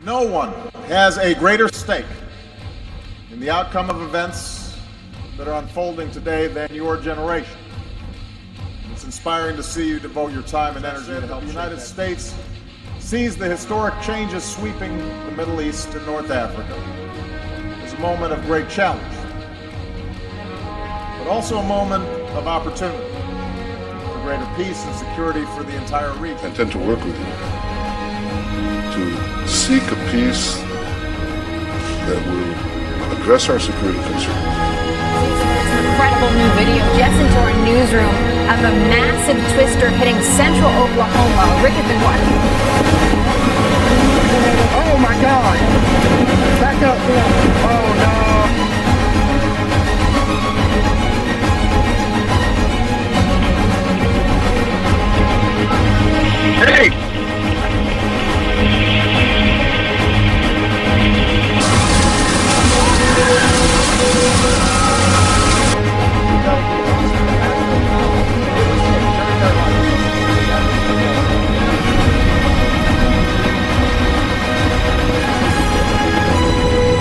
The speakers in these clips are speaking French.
No one has a greater stake in the outcome of events that are unfolding today than your generation. It's inspiring to see you devote your time and energy to help the United States seize the historic changes sweeping the Middle East and North Africa. It's a moment of great challenge, but also a moment of opportunity for greater peace and security for the entire region. I intend to work with you to seek a peace that will address our security concerns. Incredible new video just into our newsroom of a massive twister hitting central Oklahoma. Rick has been watching. Oh my God! Back up! Oh no! Hey!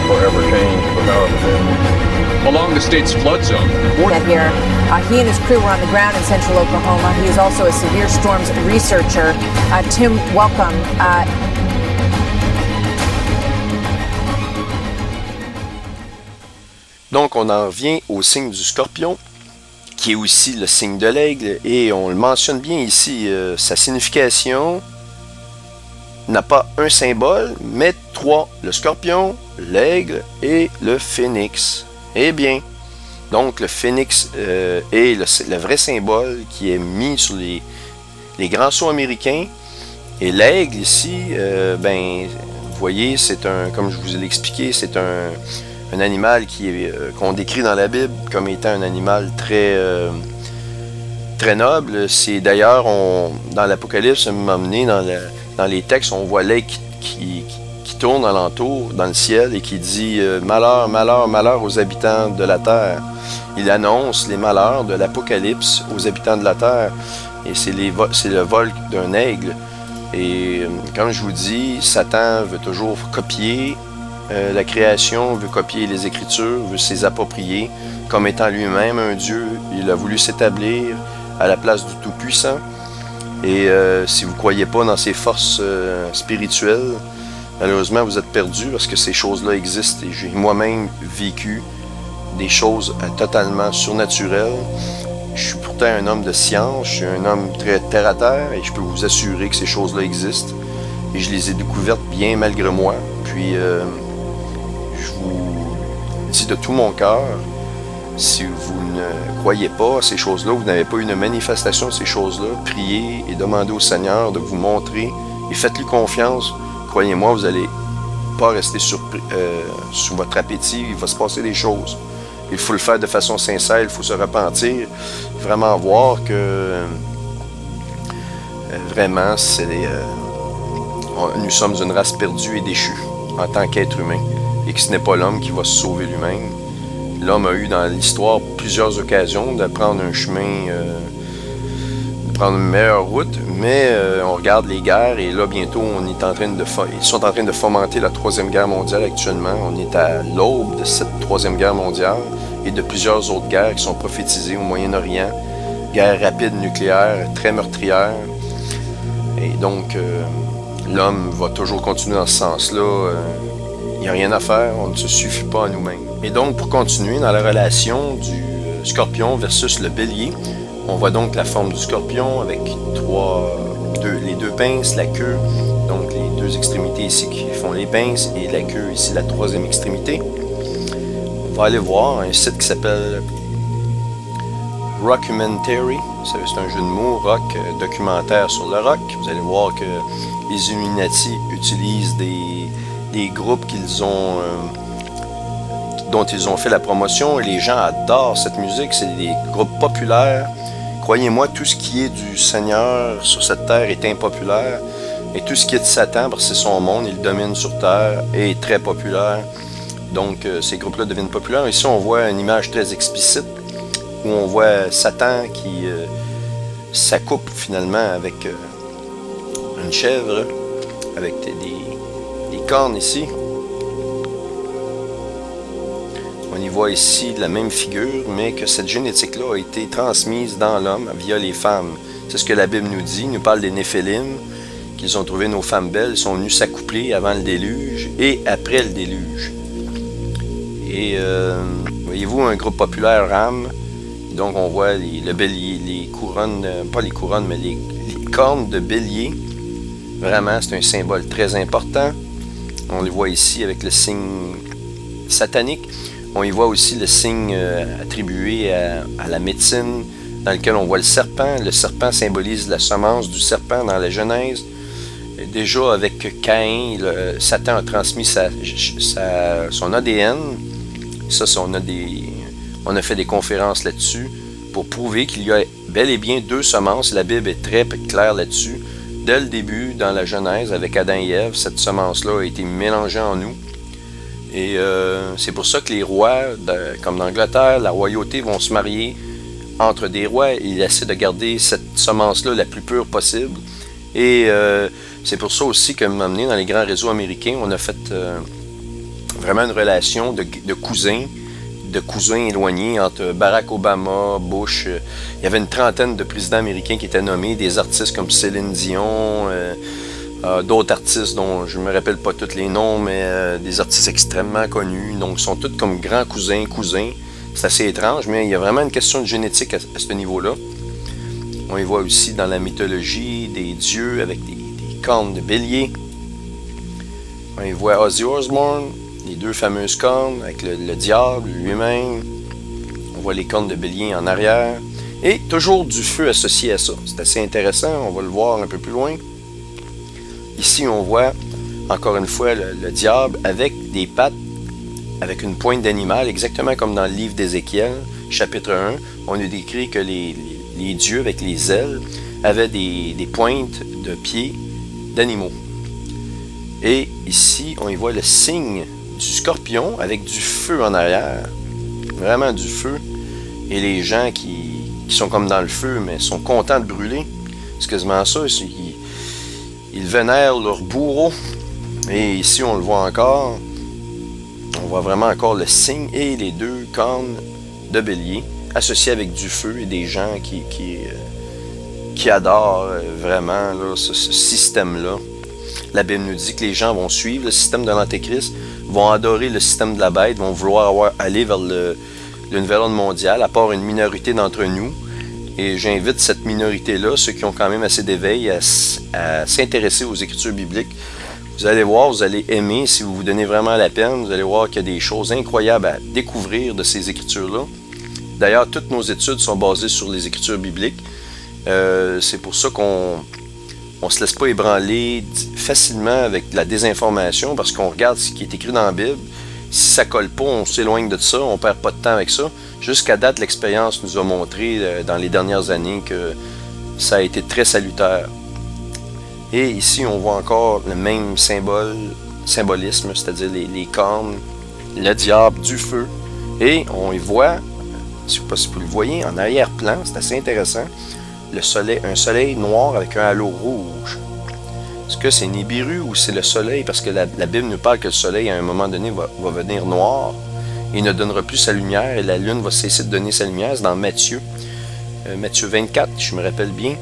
Forever change without along the state's flood zone. Here, he and his crew were on the ground in central Oklahoma. He is also a severe storms researcher. Tim, welcome. Donc, on en revient au signe du Scorpion, qui est aussi le signe de l'Aigle, et on le mentionne bien ici, sa signification n'a pas un symbole, mais trois, le Scorpion, l'Aigle et le Phénix. Eh bien, donc le Phénix est le vrai symbole qui est mis sur les grands sceaux américains, et l'Aigle ici, vous voyez, c'est un, comme je vous l'ai expliqué, c'est un animal qu'on décrit dans la Bible comme étant un animal très noble. C'est d'ailleurs, dans l'Apocalypse, à un moment donné, dans les textes, on voit l'aigle qui tourne alentour dans le ciel et qui dit malheur, malheur, malheur aux habitants de la terre. Il annonce les malheurs de l'Apocalypse aux habitants de la terre, et c'est le vol d'un aigle. Et comme je vous dis, Satan veut toujours copier la création, veut copier les Écritures, veut s'y approprier comme étant lui-même un Dieu. Il a voulu s'établir à la place du Tout-Puissant. Et si vous ne croyez pas dans ces forces spirituelles, malheureusement vous êtes perdu, parce que ces choses-là existent. Et j'ai moi-même vécu des choses totalement surnaturelles. Je suis pourtant un homme de science, je suis un homme très terre-à-terre, et je peux vous assurer que ces choses-là existent. Et je les ai découvertes bien malgré moi. Puis je vous dis de tout mon cœur, si vous ne croyez pas à ces choses-là, vous n'avez pas une manifestation de ces choses-là, priez et demandez au Seigneur de vous montrer et faites-lui confiance. Croyez-moi, vous n'allez pas rester sous votre appétit, il va se passer des choses. Il faut le faire de façon sincère, il faut se repentir, vraiment voir que vraiment nous sommes une race perdue et déchue en tant qu'être humain, et que ce n'est pas l'homme qui va se sauver lui-même. L'homme a eu dans l'histoire plusieurs occasions de prendre un chemin, de prendre une meilleure route, mais on regarde les guerres, et là bientôt ils sont en train de fomenter la Troisième Guerre mondiale actuellement. On est à l'aube de cette Troisième Guerre mondiale et de plusieurs autres guerres qui sont prophétisées au Moyen-Orient. Guerre rapide nucléaire, très meurtrière. Et donc, l'homme va toujours continuer dans ce sens-là. Il n'y a rien à faire, on ne se suffit pas à nous-mêmes. Et donc, pour continuer dans la relation du Scorpion versus le Bélier, on voit donc la forme du Scorpion avec les deux pinces, la queue, donc les deux extrémités ici qui font les pinces, et la queue ici, la troisième extrémité. On va aller voir un site qui s'appelle Rockumentary. C'est un jeu de mots, rock, documentaire sur le rock. Vous allez voir que les Illuminati utilisent des groupes dont ils ont fait la promotion, et les gens adorent cette musique. C'est des groupes populaires. Croyez-moi, tout ce qui est du Seigneur sur cette terre est impopulaire, et tout ce qui est de Satan, parce que c'est son monde, il domine sur terre, est très populaire. Donc ces groupes-là deviennent populaires. Ici on voit une image très explicite où on voit Satan qui s'accouple finalement avec une chèvre, avec des cornes ici. On y voit ici la même figure, mais que cette génétique-là a été transmise dans l'homme via les femmes. C'est ce que la Bible nous dit. Il nous parle des Néphilim, qu'ils ont trouvé nos femmes belles, ils sont venus s'accoupler avant le déluge et après le déluge. Et voyez-vous, un groupe populaire Ram. Donc on voit le bélier, les couronnes, pas les couronnes, mais les cornes de bélier. Vraiment, c'est un symbole très important. On les voit ici avec le signe satanique. On y voit aussi le signe attribué à la médecine, dans lequel on voit le serpent. Le serpent symbolise la semence du serpent dans la Genèse. Déjà avec Caïn, Satan a transmis son ADN. Ça, on a fait des conférences là-dessus pour prouver qu'il y a bel et bien deux semences. La Bible est très claire là-dessus. Dès le début, dans la Genèse, avec Adam et Ève, cette semence-là a été mélangée en nous. Et c'est pour ça que les rois, comme l'Angleterre, la royauté, vont se marier entre des rois. Ils essaient de garder cette semence-là la plus pure possible. Et c'est pour ça aussi que, m'amener dans les grands réseaux américains, on a fait vraiment une relation de cousins éloignés entre Barack Obama, Bush. Il y avait une trentaine de présidents américains qui étaient nommés, des artistes comme Céline Dion, d'autres artistes dont je ne me rappelle pas tous les noms, mais des artistes extrêmement connus. Donc, ils sont tous comme grands cousins. C'est assez étrange, mais il y a vraiment une question de génétique à ce niveau-là. On y voit aussi dans la mythologie des dieux avec des cornes de bélier. On y voit Ozzy Osbourne, les deux fameuses cornes avec le diable lui-même. On voit les cornes de bélier en arrière. Et toujours du feu associé à ça. C'est assez intéressant, on va le voir un peu plus loin. Ici, on voit encore une fois le diable avec des pattes, avec une pointe d'animal, exactement comme dans le livre d'Ézéchiel, chapitre 1. On a décrit que les dieux avec les ailes avaient des pointes de pieds d'animaux. Et ici, on y voit le signe du scorpion avec du feu en arrière. Vraiment du feu. Et les gens qui sont comme dans le feu, mais sont contents de brûler. C'est quasiment ça. Ils vénèrent leur bourreau. Et ici, on le voit encore. On voit vraiment encore le signe et les deux cornes de bélier associés avec du feu et des gens qui adorent vraiment là, ce système-là. La Bible nous dit que les gens vont suivre le système de l'Antéchrist, vont adorer le système de la bête, vont vouloir aller vers le nouvel ordre mondial, à part une minorité d'entre nous. Et j'invite cette minorité-là, ceux qui ont quand même assez d'éveil, à s'intéresser aux Écritures bibliques. Vous allez voir, vous allez aimer, si vous vous donnez vraiment la peine, vous allez voir qu'il y a des choses incroyables à découvrir de ces Écritures-là. D'ailleurs, toutes nos études sont basées sur les Écritures bibliques. C'est pour ça qu'on ne se laisse pas ébranler facilement avec de la désinformation, parce qu'on regarde ce qui est écrit dans la Bible. Si ça ne colle pas, on s'éloigne de ça, on ne perd pas de temps avec ça. Jusqu'à date, l'expérience nous a montré dans les dernières années que ça a été très salutaire. Et ici, on voit encore le même symbolisme, c'est-à-dire les cornes, le diable, du feu. Et on y voit, je ne sais pas si vous le voyez, en arrière-plan, c'est assez intéressant, un soleil noir avec un halo rouge. Est-ce que c'est Nibiru ou c'est le soleil? Parce que la Bible nous parle que le soleil, à un moment donné, va venir noir et ne donnera plus sa lumière et la lune va cesser de donner sa lumière. C'est dans Matthieu 24, je me rappelle bien.